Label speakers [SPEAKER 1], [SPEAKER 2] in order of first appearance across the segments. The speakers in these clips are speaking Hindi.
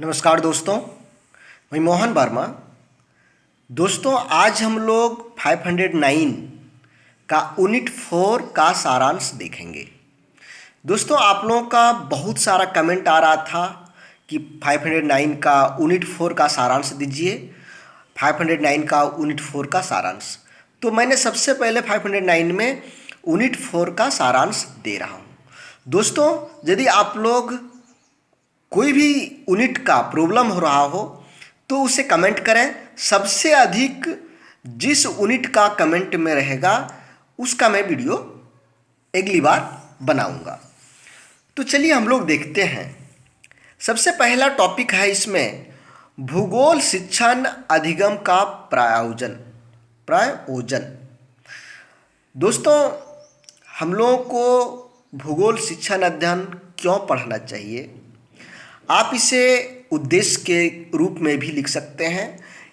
[SPEAKER 1] नमस्कार दोस्तों, मैं मोहन वर्मा। दोस्तों, आज हम लोग 509 का यूनिट 4 का सारांश देखेंगे। दोस्तों, आप लोगों का बहुत सारा कमेंट आ रहा था कि 509 का यूनिट 4 का सारांश दीजिए, 509 का यूनिट 4 का सारांश। तो मैंने सबसे पहले 509 में यूनिट 4 का सारांश दे रहा हूँ। दोस्तों, यदि आप लोग कोई भी यूनिट का प्रॉब्लम हो रहा हो तो उसे कमेंट करें। सबसे अधिक जिस यूनिट का कमेंट में रहेगा उसका मैं वीडियो अगली बार बनाऊंगा। तो चलिए हम लोग देखते हैं। सबसे पहला टॉपिक है इसमें भूगोल शिक्षण अधिगम का प्रयोजन। दोस्तों, हम लोगों को भूगोल शिक्षण अध्ययन क्यों पढ़ना चाहिए, आप इसे उद्देश्य के रूप में भी लिख सकते हैं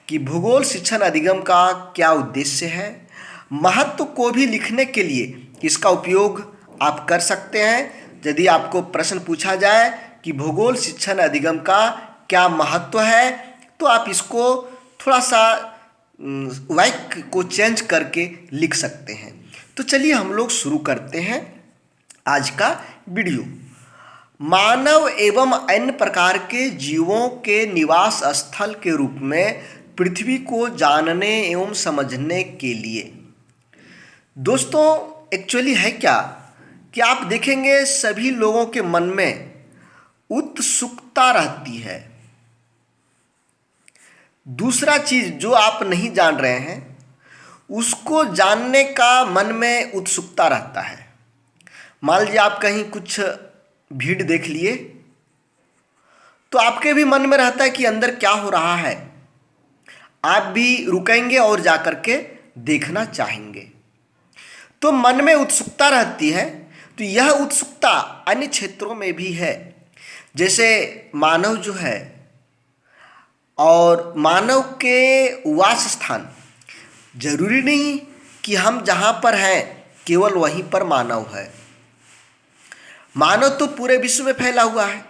[SPEAKER 1] कि भूगोल शिक्षण अधिगम का क्या उद्देश्य है। महत्व को भी लिखने के लिए इसका उपयोग आप कर सकते हैं। यदि आपको प्रश्न पूछा जाए कि भूगोल शिक्षण अधिगम का क्या महत्व है, तो आप इसको थोड़ा सा वाक्य को चेंज करके लिख सकते हैं। तो चलिए हम लोग शुरू करते हैं आज का वीडियो। मानव एवं अन्य प्रकार के जीवों के निवास स्थल के रूप में पृथ्वी को जानने एवं समझने के लिए। दोस्तों, एक्चुअली है क्या कि आप देखेंगे सभी लोगों के मन में उत्सुकता रहती है। दूसरा चीज जो आप नहीं जान रहे हैं उसको जानने का मन में उत्सुकता रहता है। मान लीजिए आप कहीं कुछ भीड़ देख लिए तो आपके भी मन में रहता है कि अंदर क्या हो रहा है। आप भी रुकेंगे और जाकर के देखना चाहेंगे। तो मन में उत्सुकता रहती है। तो यह उत्सुकता अन्य क्षेत्रों में भी है। जैसे मानव जो है और मानव के वास स्थान, जरूरी नहीं कि हम जहाँ पर हैं केवल वहीं पर मानव है। मानव तो पूरे विश्व में फैला हुआ है।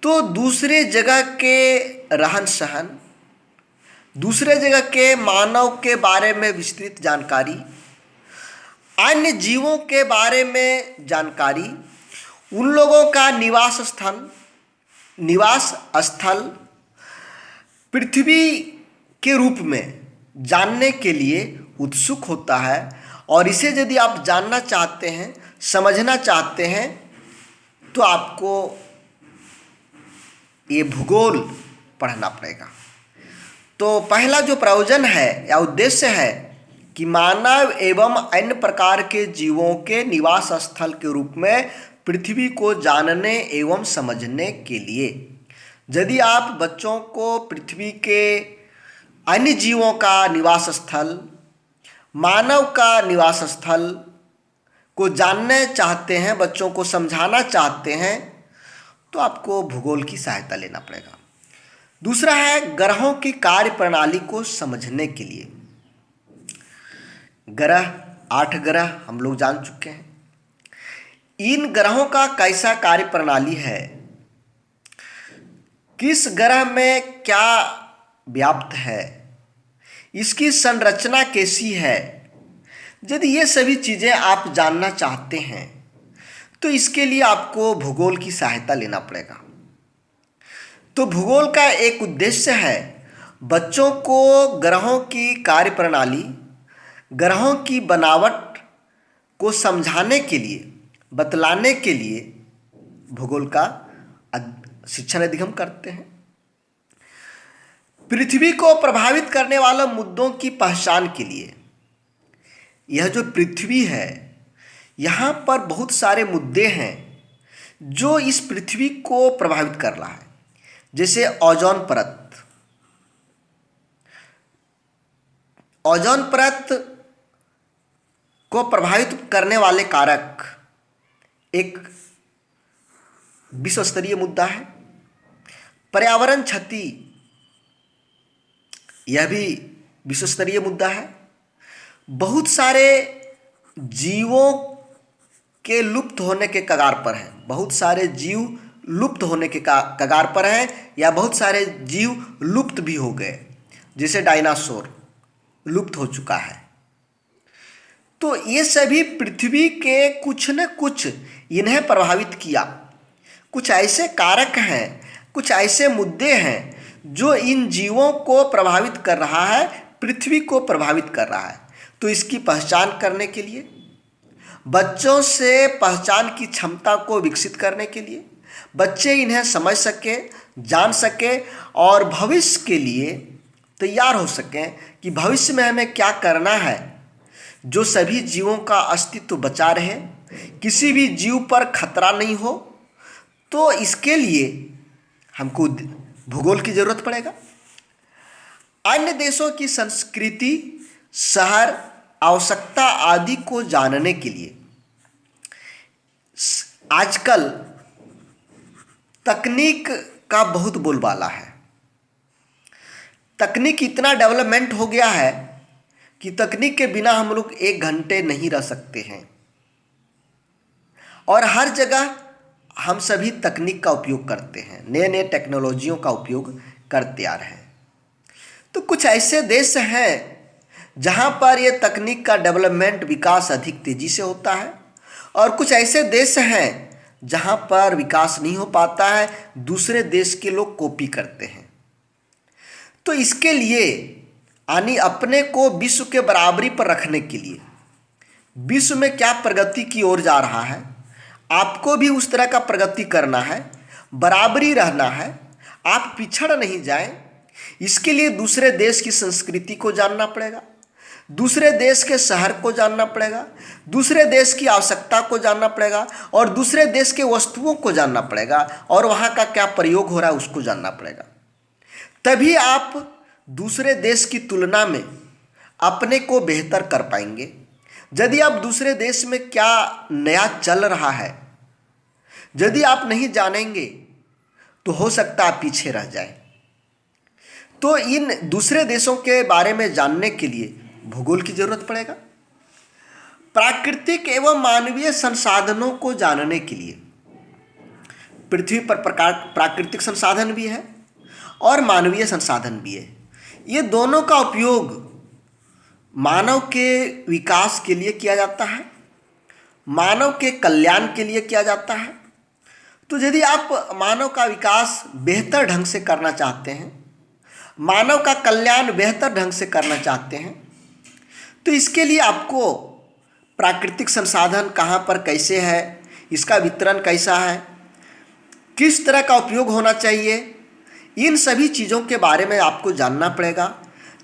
[SPEAKER 1] तो दूसरे जगह के रहन सहन, दूसरे जगह के मानव के बारे में विस्तृत जानकारी, अन्य जीवों के बारे में जानकारी, उन लोगों का निवास स्थल पृथ्वी के रूप में जानने के लिए उत्सुक होता है। और इसे यदि आप जानना चाहते हैं, समझना चाहते हैं, तो आपको ये भूगोल पढ़ना पड़ेगा। तो पहला जो प्रयोजन है या उद्देश्य है कि मानव एवं अन्य प्रकार के जीवों के निवास स्थल के रूप में पृथ्वी को जानने एवं समझने के लिए। यदि आप बच्चों को पृथ्वी के अन्य जीवों का निवास स्थल, मानव का निवास स्थल को जानना चाहते हैं, बच्चों को समझाना चाहते हैं, तो आपको भूगोल की सहायता लेना पड़ेगा। दूसरा है ग्रहों की कार्य प्रणाली को समझने के लिए। ग्रह, 8 ग्रह हम लोग जान चुके हैं। इन ग्रहों का कैसा कार्य प्रणाली है, किस ग्रह में क्या व्याप्त है, इसकी संरचना कैसी है। यदि ये सभी चीज़ें आप जानना चाहते हैं तो इसके लिए आपको भूगोल की सहायता लेना पड़ेगा। तो भूगोल का एक उद्देश्य है बच्चों को ग्रहों की कार्यप्रणाली, ग्रहों की बनावट को समझाने के लिए, बतलाने के लिए भूगोल का शिक्षण अधिगम करते हैं। पृथ्वी को प्रभावित करने वाले मुद्दों की पहचान के लिए। यह जो पृथ्वी है, यहाँ पर बहुत सारे मुद्दे हैं जो इस पृथ्वी को प्रभावित कर रहा है। जैसे ओजोन परत। ओजोन परत को प्रभावित करने वाले कारक एक विश्व स्तरीय मुद्दा है। पर्यावरण क्षति, यह भी विश्व स्तरीय मुद्दा है। बहुत सारे जीवों के लुप्त होने के कगार पर हैं। बहुत सारे जीव लुप्त होने के कगार पर हैं, या बहुत सारे जीव लुप्त भी हो गए, जैसे डायनासोर लुप्त हो चुका है। तो ये सभी पृथ्वी के कुछ न कुछ इन्हें प्रभावित किया, कुछ ऐसे कारक हैं, कुछ ऐसे मुद्दे हैं जो इन जीवों को प्रभावित कर रहा है, पृथ्वी को प्रभावित कर रहा है। तो इसकी पहचान करने के लिए, बच्चों से पहचान की क्षमता को विकसित करने के लिए, बच्चे इन्हें समझ सके, जान सके और भविष्य के लिए तैयार हो सकें कि भविष्य में हमें क्या करना है, जो सभी जीवों का अस्तित्व बचा रहे, किसी भी जीव पर खतरा नहीं हो। तो इसके लिए हमको भूगोल की जरूरत पड़ेगा। अन्य देशों की संस्कृति, शहर, आवश्यकता आदि को जानने के लिए आजकल तकनीक का बहुत बोलबाला है। तकनीक इतना डेवलपमेंट हो गया है कि तकनीक के बिना हम लोग 1 घंटे नहीं रह सकते हैं, और हर जगह हम सभी तकनीक का उपयोग करते हैं, नए नए टेक्नोलॉजियों का उपयोग करते आ रहे हैं। तो कुछ ऐसे देश हैं जहां पर ये तकनीक का डेवलपमेंट, विकास अधिक तेजी से होता है, और कुछ ऐसे देश हैं जहां पर विकास नहीं हो पाता है, दूसरे देश के लोग कॉपी करते हैं। तो इसके लिए यानी अपने को विश्व के बराबरी पर रखने के लिए, विश्व में क्या प्रगति की ओर जा रहा है, आपको भी उस तरह का प्रगति करना है, बराबरी रहना है, आप पिछड़ नहीं जाएं। इसके लिए दूसरे देश की संस्कृति को जानना पड़ेगा, दूसरे देश के शहर को जानना पड़ेगा, दूसरे देश की आवश्यकता को जानना पड़ेगा, और दूसरे देश के वस्तुओं को जानना पड़ेगा, और वहाँ का क्या प्रयोग हो रहा है उसको जानना पड़ेगा। तभी आप दूसरे देश की तुलना में अपने को बेहतर कर पाएंगे। यदि आप दूसरे देश में क्या नया चल रहा है यदि आप नहीं जानेंगे तो हो सकता है आप पीछे रह जाए। तो इन दूसरे देशों के बारे में जानने के लिए भूगोल की जरूरत पड़ेगा। प्राकृतिक एवं मानवीय संसाधनों को जानने के लिए, पृथ्वी पर प्राकृतिक संसाधन भी है और मानवीय संसाधन भी है। ये दोनों का उपयोग मानव के विकास के लिए किया जाता है, मानव के कल्याण के लिए किया जाता है। तो यदि आप मानव का विकास बेहतर ढंग से करना चाहते हैं, मानव का कल्याण बेहतर ढंग से करना चाहते हैं, तो इसके लिए आपको प्राकृतिक संसाधन कहाँ पर कैसे है, इसका वितरण कैसा है, किस तरह का उपयोग होना चाहिए, इन सभी चीज़ों के बारे में आपको जानना पड़ेगा।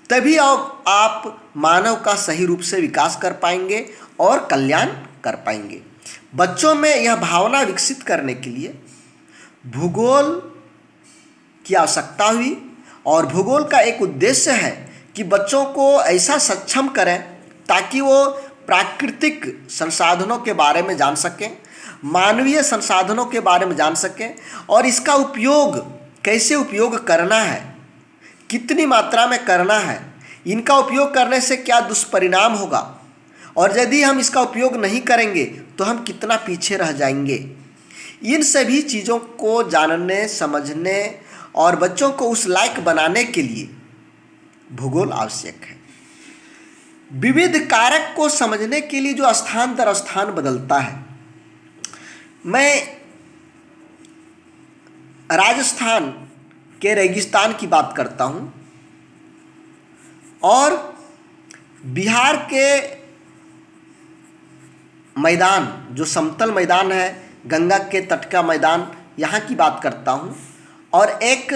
[SPEAKER 1] तभी आप मानव का सही रूप से विकास कर पाएंगे और कल्याण कर पाएंगे। बच्चों में यह भावना विकसित करने के लिए भूगोल की आवश्यकता हुई, और भूगोल का एक उद्देश्य है कि बच्चों को ऐसा सक्षम करें ताकि वो प्राकृतिक संसाधनों के बारे में जान सकें, मानवीय संसाधनों के बारे में जान सकें, और इसका उपयोग कैसे उपयोग करना है, कितनी मात्रा में करना है, इनका उपयोग करने से क्या दुष्परिणाम होगा, और यदि हम इसका उपयोग नहीं करेंगे तो हम कितना पीछे रह जाएंगे। इन सभी चीज़ों को जानने, समझने और बच्चों को उस लायक बनाने के लिए भूगोल आवश्यक है। विविध कारक को समझने के लिए जो स्थान दर स्थान बदलता है, मैं राजस्थान के रेगिस्तान की बात करता हूँ और बिहार के मैदान, जो समतल मैदान है, गंगा के तट का मैदान, यहाँ की बात करता हूँ, और एक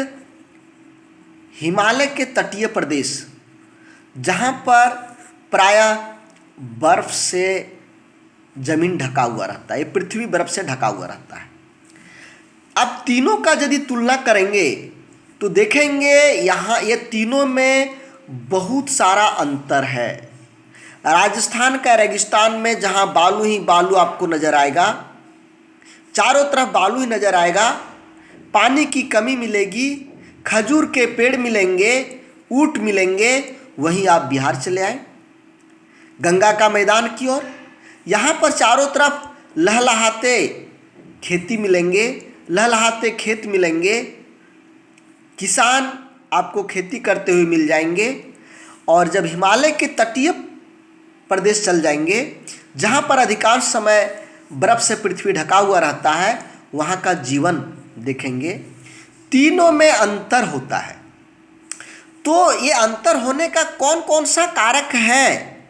[SPEAKER 1] हिमालय के तटीय प्रदेश जहाँ पर प्रायः बर्फ़ से ज़मीन ढका हुआ रहता है, ये पृथ्वी बर्फ़ से ढका हुआ रहता है। अब तीनों का यदि तुलना करेंगे तो देखेंगे यहाँ ये तीनों में बहुत सारा अंतर है। राजस्थान का रेगिस्तान में जहाँ बालू ही बालू आपको नज़र आएगा, चारों तरफ बालू ही नज़र आएगा, पानी की कमी मिलेगी, खजूर के पेड़ मिलेंगे, ऊँट मिलेंगे। वहीं आप बिहार चले आए गंगा का मैदान की ओर, यहाँ पर चारों तरफ लहलहाते खेती मिलेंगे, लहलहाते खेत मिलेंगे, किसान आपको खेती करते हुए मिल जाएंगे। और जब हिमालय के तटीय प्रदेश चल जाएंगे, जहाँ पर अधिकांश समय बर्फ से पृथ्वी ढका हुआ रहता है, वहाँ का जीवन देखेंगे। तीनों में अंतर होता है। तो ये अंतर होने का कौन कौन सा कारक है,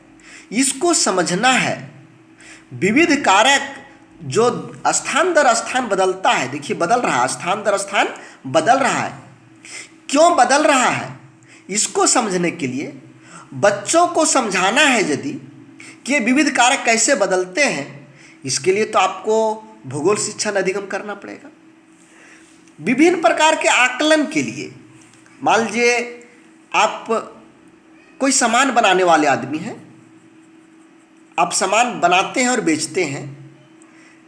[SPEAKER 1] इसको समझना है। विविध कारक जो स्थान दर स्थान बदलता है, देखिए बदल रहा है, स्थान दर स्थान बदल रहा है। क्यों बदल रहा है, इसको समझने के लिए बच्चों को समझाना है यदि कि विविध कारक कैसे बदलते हैं, इसके लिए तो आपको भूगोल शिक्षा अधिगम करना पड़ेगा। विभिन्न प्रकार के आकलन के लिए, मान लीजिए आप कोई सामान बनाने वाले आदमी हैं, आप सामान बनाते हैं और बेचते हैं,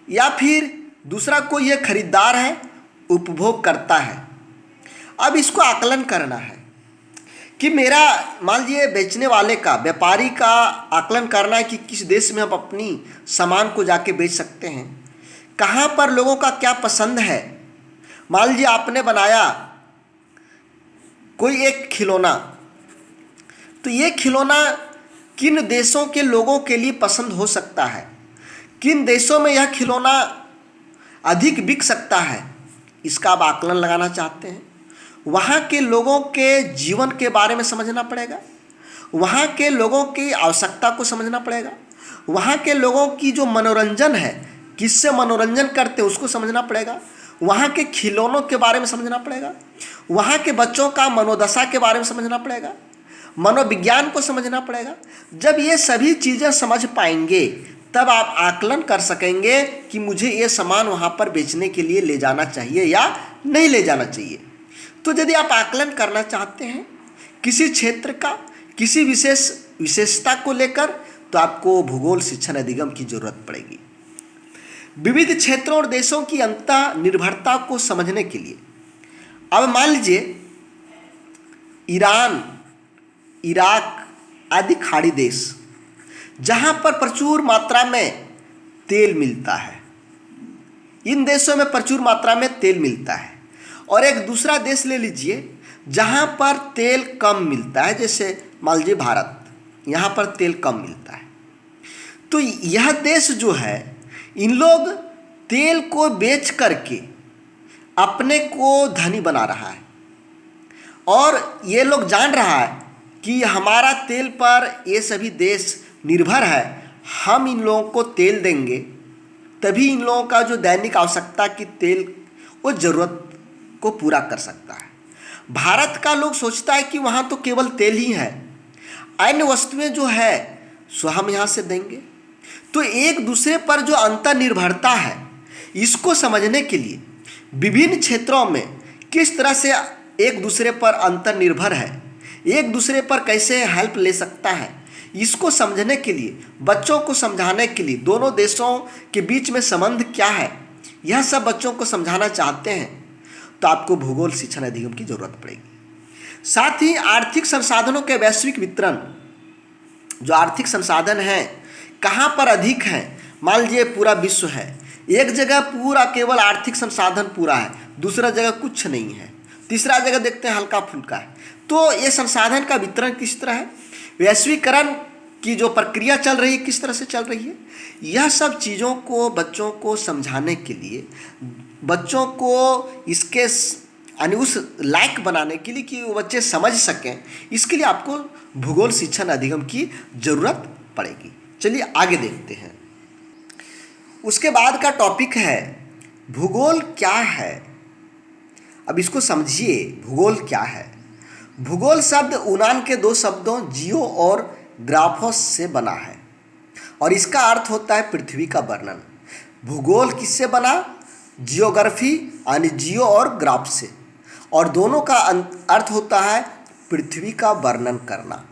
[SPEAKER 1] या फिर दूसरा कोई ये खरीदार है, उपभोग करता है। अब इसको आकलन करना है कि मेरा, मान लीजिए बेचने वाले का, व्यापारी का आकलन करना है कि किस देश में हम अपनी सामान को जाके बेच सकते हैं, कहाँ पर लोगों का क्या पसंद है। मान लीजिए आपने बनाया कोई एक खिलौना, तो ये खिलौना किन देशों के लोगों के लिए पसंद हो सकता है, किन देशों में यह खिलौना अधिक बिक सकता है, इसका आप आकलन लगाना चाहते हैं। वहाँ के लोगों के जीवन के बारे में समझना पड़ेगा, वहाँ के लोगों की आवश्यकता को समझना पड़ेगा, वहाँ के लोगों की जो मनोरंजन है, किससे मनोरंजन करते हैं उसको समझना पड़ेगा, वहाँ के खिलौनों के बारे में समझना पड़ेगा, वहाँ के बच्चों का मनोदशा के बारे में समझना पड़ेगा, मनोविज्ञान को समझना पड़ेगा। जब ये सभी चीज़ें समझ पाएंगे तब आप आकलन कर सकेंगे कि मुझे ये सामान वहाँ पर बेचने के लिए ले जाना चाहिए या नहीं ले जाना चाहिए। तो यदि आप आकलन करना चाहते हैं किसी क्षेत्र का, किसी विशेषता को लेकर, तो आपको भूगोल शिक्षण अधिगम की जरूरत पड़ेगी। विविध क्षेत्रों और देशों की अंतर निर्भरता को समझने के लिए, अब मान लीजिए ईरान, इराक आदि खाड़ी देश, जहाँ पर प्रचुर मात्रा में तेल मिलता है, इन देशों में प्रचुर मात्रा में तेल मिलता है। और एक दूसरा देश ले लीजिए जहाँ पर तेल कम मिलता है, जैसे मान लीजिए भारत, यहाँ पर तेल कम मिलता है। तो यह देश जो है, इन लोग तेल को बेच करके अपने को धनी बना रहा है, और ये लोग जान रहा है कि हमारा तेल पर ये सभी देश निर्भर है, हम इन लोगों को तेल देंगे तभी इन लोगों का जो दैनिक आवश्यकता की तेल वो ज़रूरत को पूरा कर सकता है। भारत का लोग सोचता है कि वहाँ तो केवल तेल ही है, अन्य वस्तुएं जो है सो हम यहाँ से देंगे। तो एक दूसरे पर जो अंतर निर्भरता है, इसको समझने के लिए विभिन्न क्षेत्रों में किस तरह से एक दूसरे पर अंतर निर्भर है, एक दूसरे पर कैसे हेल्प ले सकता है, इसको समझने के लिए, बच्चों को समझाने के लिए, दोनों देशों के बीच में संबंध क्या है, यह सब बच्चों को समझाना चाहते हैं, तो आपको भूगोल शिक्षण अधिगम की जरूरत पड़ेगी। साथ ही आर्थिक संसाधनों के वैश्विक वितरण, जो आर्थिक संसाधन हैं कहाँ पर अधिक हैं, मान लीजिए पूरा विश्व है, एक जगह पूरा केवल आर्थिक संसाधन पूरा है, दूसरा जगह कुछ नहीं है, तीसरा जगह देखते हैं हल्का फुल्का है। तो ये संसाधन का वितरण किस तरह है, वैश्वीकरण की जो प्रक्रिया चल रही है किस तरह से चल रही है, यह सब चीज़ों को बच्चों को समझाने के लिए, बच्चों को इसके उस लायक बनाने के लिए कि वो बच्चे समझ सकें, इसके लिए आपको भूगोल शिक्षण अधिगम की जरूरत पड़ेगी। चलिए आगे देखते हैं। उसके बाद का टॉपिक है भूगोल क्या है। अब इसको समझिए, भूगोल क्या है। भूगोल शब्द यूनान के दो शब्दों जियो और ग्राफोस से बना है और इसका अर्थ होता है पृथ्वी का वर्णन। भूगोल किससे बना, जियोग्राफी यानी जियो और ग्राफ से, और दोनों का अर्थ होता है पृथ्वी का वर्णन करना।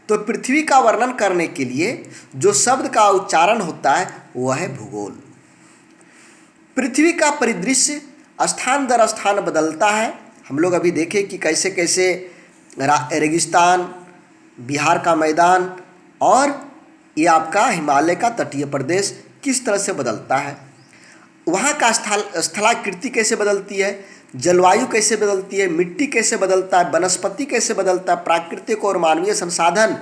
[SPEAKER 1] तो पृथ्वी का वर्णन करने के लिए जो शब्द का उच्चारण होता है वह है भूगोल। पृथ्वी का परिदृश्य स्थान दर स्थान बदलता है। हम लोग अभी देखें कि कैसे कैसे रेगिस्तान, बिहार का मैदान और ये आपका हिमालय का तटीय प्रदेश किस तरह से बदलता है। वहाँ का स्थलाकृति कैसे बदलती है, जलवायु कैसे बदलती है, मिट्टी कैसे बदलता है, वनस्पति कैसे बदलता है, प्राकृतिक और मानवीय संसाधन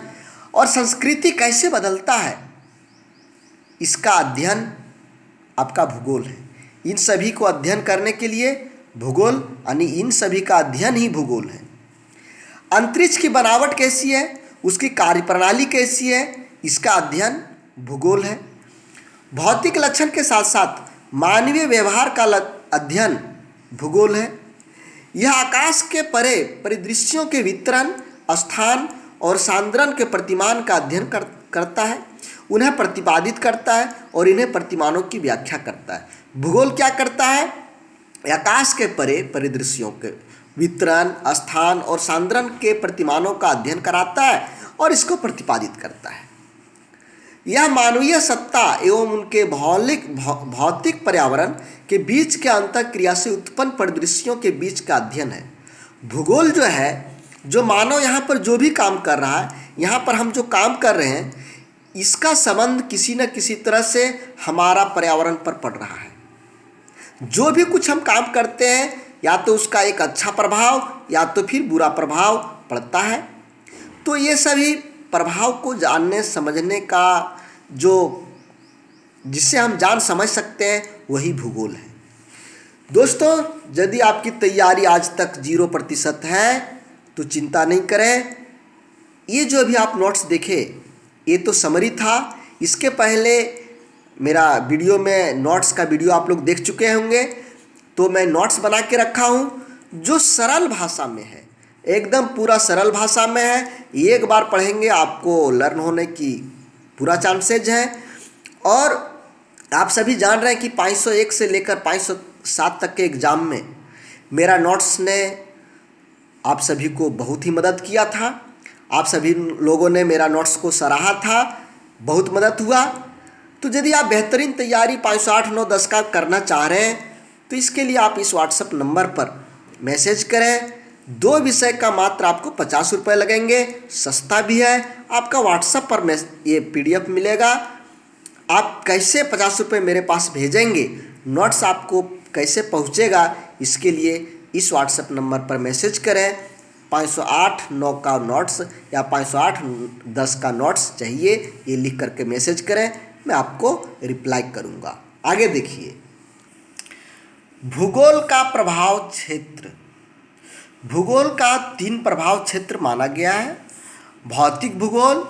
[SPEAKER 1] और संस्कृति कैसे बदलता है, इसका अध्ययन आपका भूगोल है। इन सभी को अध्ययन करने के लिए भूगोल यानी इन सभी का अध्ययन ही भूगोल है। अंतरिक्ष की बनावट कैसी है, उसकी कार्यप्रणाली कैसी है, इसका अध्ययन भूगोल है। भौतिक लक्षण के साथ साथ मानवीय व्यवहार का अध्ययन भूगोल है। यह आकाश के परे परिदृश्यों के वितरण, स्थान और सांद्रण के प्रतिमान का अध्ययन करता है, उन्हें प्रतिपादित करता है और इन्हें प्रतिमानों की व्याख्या करता है। भूगोल क्या करता है, आकाश के परे परिदृश्यों के वितरण, स्थान और सांद्रण के प्रतिमानों का अध्ययन कराता है और इसको प्रतिपादित करता है। यह मानवीय सत्ता एवं उनके भौतिक पर्यावरण के बीच के अंतःक्रिया से उत्पन्न परिदृश्यों के बीच का अध्ययन है। भूगोल जो है, जो मानव यहाँ पर जो भी काम कर रहा है, यहाँ पर हम जो काम कर रहे हैं, इसका संबंध किसी न किसी तरह से हमारा पर्यावरण पर पड़ रहा है। जो भी कुछ हम काम करते हैं, या तो उसका एक अच्छा प्रभाव या तो फिर बुरा प्रभाव पड़ता है। तो ये सभी प्रभाव को जानने समझने का जिससे हम जान समझ सकते हैं, वही भूगोल है। दोस्तों, यदि आपकी तैयारी आज तक 0% है तो चिंता नहीं करें। ये जो अभी आप नोट्स देखे, ये तो समरी था। इसके पहले मेरा वीडियो में नोट्स का वीडियो आप लोग देख चुके होंगे, तो मैं नोट्स बना के रखा हूँ जो सरल भाषा में है, एकदम पूरा सरल भाषा में है। एक बार पढ़ेंगे आपको लर्न होने की पूरा चांसेज है। और आप सभी जान रहे हैं कि 501 से लेकर 507 तक के एग्ज़ाम में मेरा नोट्स ने आप सभी को बहुत ही मदद किया था। आप सभी लोगों ने मेरा नोट्स को सराहा था, बहुत मदद हुआ। तो यदि आप बेहतरीन तैयारी 508, 9, 10 का करना चाह रहे हैं तो इसके लिए आप इस व्हाट्सएप नंबर पर मैसेज करें। 2 विषय का मात्र आपको 50 रुपये लगेंगे, सस्ता भी है। आपका व्हाट्सएप पर ये PDF मिलेगा। आप कैसे 50 रुपये मेरे पास भेजेंगे, नोट्स आपको कैसे पहुंचेगा, इसके लिए इस व्हाट्सएप नंबर पर मैसेज करें। 508, 9 का नोट्स या 508, 10 का नोट्स चाहिए, ये लिख करके मैसेज करें, मैं आपको रिप्लाई करूँगा। आगे देखिए, भूगोल का प्रभाव क्षेत्र। भूगोल का 3 प्रभाव क्षेत्र माना गया है: भौतिक भूगोल,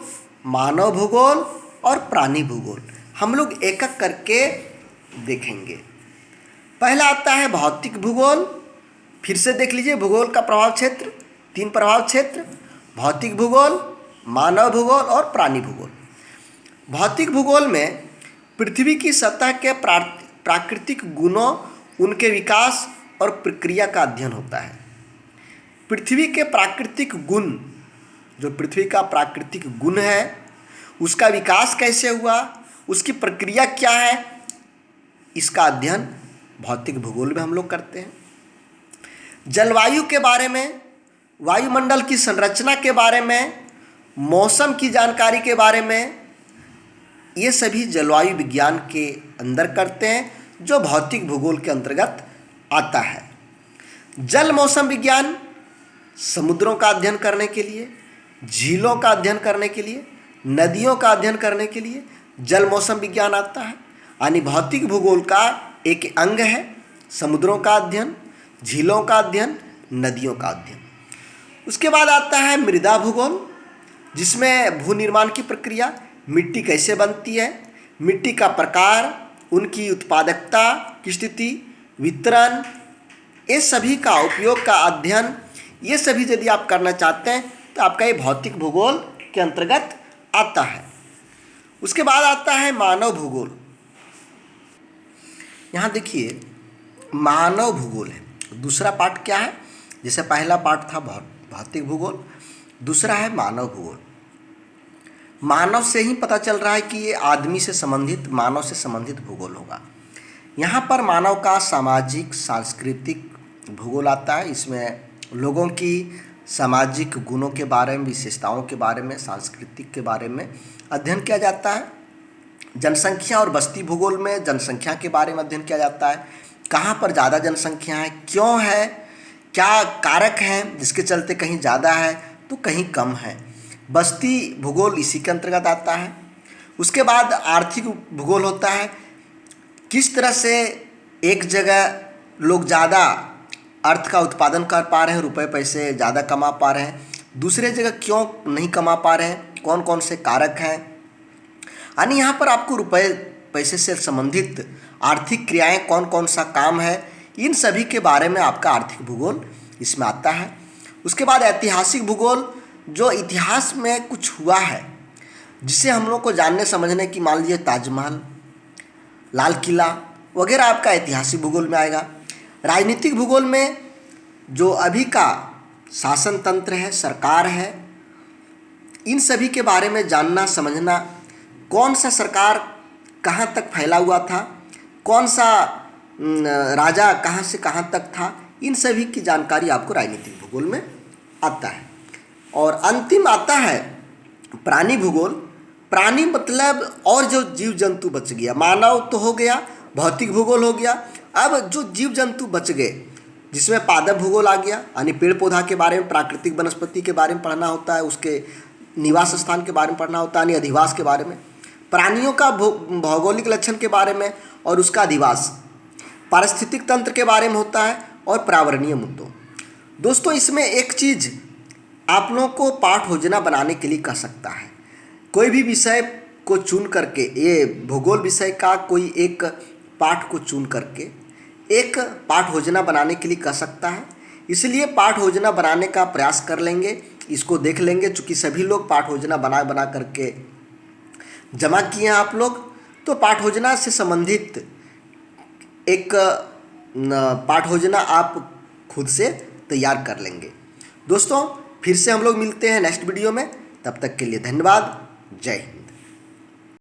[SPEAKER 1] मानव भूगोल और प्राणी भूगोल। हम लोग एक एक करके देखेंगे। पहला आता है भौतिक भूगोल। फिर से देख लीजिए, भूगोल का प्रभाव क्षेत्र, 3 प्रभाव क्षेत्र: भौतिक भूगोल, मानव भूगोल और प्राणी भूगोल। भौतिक भूगोल में पृथ्वी की सतह के प्राकृतिक गुणों, उनके विकास और प्रक्रिया का अध्ययन होता है। पृथ्वी के प्राकृतिक गुण, जो पृथ्वी का प्राकृतिक गुण है, उसका विकास कैसे हुआ, उसकी प्रक्रिया क्या है, इसका अध्ययन भौतिक भूगोल में हम लोग करते हैं। जलवायु के बारे में, वायुमंडल की संरचना के बारे में, मौसम की जानकारी के बारे में, ये सभी जलवायु विज्ञान के अंदर करते हैं, जो भौतिक भूगोल के अंतर्गत आता है। जल मौसम विज्ञान, समुद्रों का अध्ययन करने के लिए, झीलों का अध्ययन करने के लिए, नदियों का अध्ययन करने के लिए जल मौसम विज्ञान आता है। यानी भौतिक भूगोल का एक अंग है समुद्रों का अध्ययन, झीलों का अध्ययन, नदियों का अध्ययन। उसके बाद आता है मृदा भूगोल, जिसमें भू निर्माण की प्रक्रिया, मिट्टी कैसे बनती है, मिट्टी का प्रकार, उनकी उत्पादकता की स्थिति, वितरण, ये सभी का उपयोग का अध्ययन, ये सभी यदि आप करना चाहते हैं तो आपका ये भौतिक भूगोल के अंतर्गत आता है। उसके बाद आता है मानव भूगोल। यहाँ देखिए, मानव भूगोल है। दूसरा पार्ट क्या है? जैसे पहला पार्ट था भौतिक भूगोल, दूसरा है मानव भूगोल। मानव से ही पता चल रहा है कि ये आदमी से संबंधित, मानव से संबंधित भूगोल होगा। यहाँ पर मानव का सामाजिक सांस्कृतिक भूगोल आता है। इसमें लोगों की सामाजिक गुणों के बारे में, विशेषताओं के बारे में, सांस्कृतिक के बारे में अध्ययन किया जाता है। जनसंख्या और बस्ती भूगोल में जनसंख्या के बारे में अध्ययन किया जाता है, कहाँ पर ज़्यादा जनसंख्या है, क्यों है, क्या कारक हैं जिसके चलते कहीं ज़्यादा है तो कहीं कम है। बस्ती भूगोल इसी के अंतर्गत आता है। उसके बाद आर्थिक भूगोल होता है, किस तरह से एक जगह लोग ज़्यादा अर्थ का उत्पादन कर पा रहे हैं, रुपए पैसे ज़्यादा कमा पा रहे हैं, दूसरे जगह क्यों नहीं कमा पा रहे हैं, कौन कौन से कारक हैं। यानी यहाँ पर आपको रुपए पैसे से संबंधित आर्थिक क्रियाएं कौन कौन सा काम है, इन सभी के बारे में आपका आर्थिक भूगोल इसमें आता है। उसके बाद ऐतिहासिक भूगोल, जो इतिहास में कुछ हुआ है जिसे हम लोग को जानने समझने की, मान लीजिए ताजमहल, लाल किला वगैरह आपका ऐतिहासिक भूगोल में आएगा। राजनीतिक भूगोल में जो अभी का शासन तंत्र है, सरकार है, इन सभी के बारे में जानना समझना, कौन सा सरकार कहाँ तक फैला हुआ था, कौन सा राजा कहाँ से कहाँ तक था, इन सभी की जानकारी आपको राजनीतिक भूगोल में आता है। और अंतिम आता है प्राणी भूगोल। प्राणी मतलब और जो जीव जंतु बच गया, मानव तो हो गया, भौतिक भूगोल हो गया, अब जो जीव जंतु बच गए जिसमें पादप भूगोल आ गया, यानी पेड़ पौधा के बारे में, प्राकृतिक वनस्पति के बारे में पढ़ना होता है, उसके निवास स्थान के बारे में पढ़ना होता है, यानी अधिवास के बारे में, प्राणियों का भौगोलिक लक्षण के बारे में और उसका अधिवास, पारिस्थितिक तंत्र के बारे में होता है, और पर्यावरणीय मुद्दों। दोस्तों, इसमें एक चीज़ आप लोगों को पाठ योजना बनाने के लिए कर सकता है, कोई भी विषय को चुन करके, ये भूगोल विषय का कोई एक पाठ को चुन करके एक पाठ योजना बनाने के लिए कर सकता है। इसलिए पाठ योजना बनाने का प्रयास कर लेंगे, इसको देख लेंगे। चूँकि सभी लोग पाठ योजना बना करके जमा किए हैं आप लोग, तो पाठ योजना से संबंधित एक पाठ योजना आप खुद से तैयार कर लेंगे। दोस्तों, फिर से हम लोग मिलते हैं नेक्स्ट वीडियो में, तब तक के लिए धन्यवाद। जय हिंद।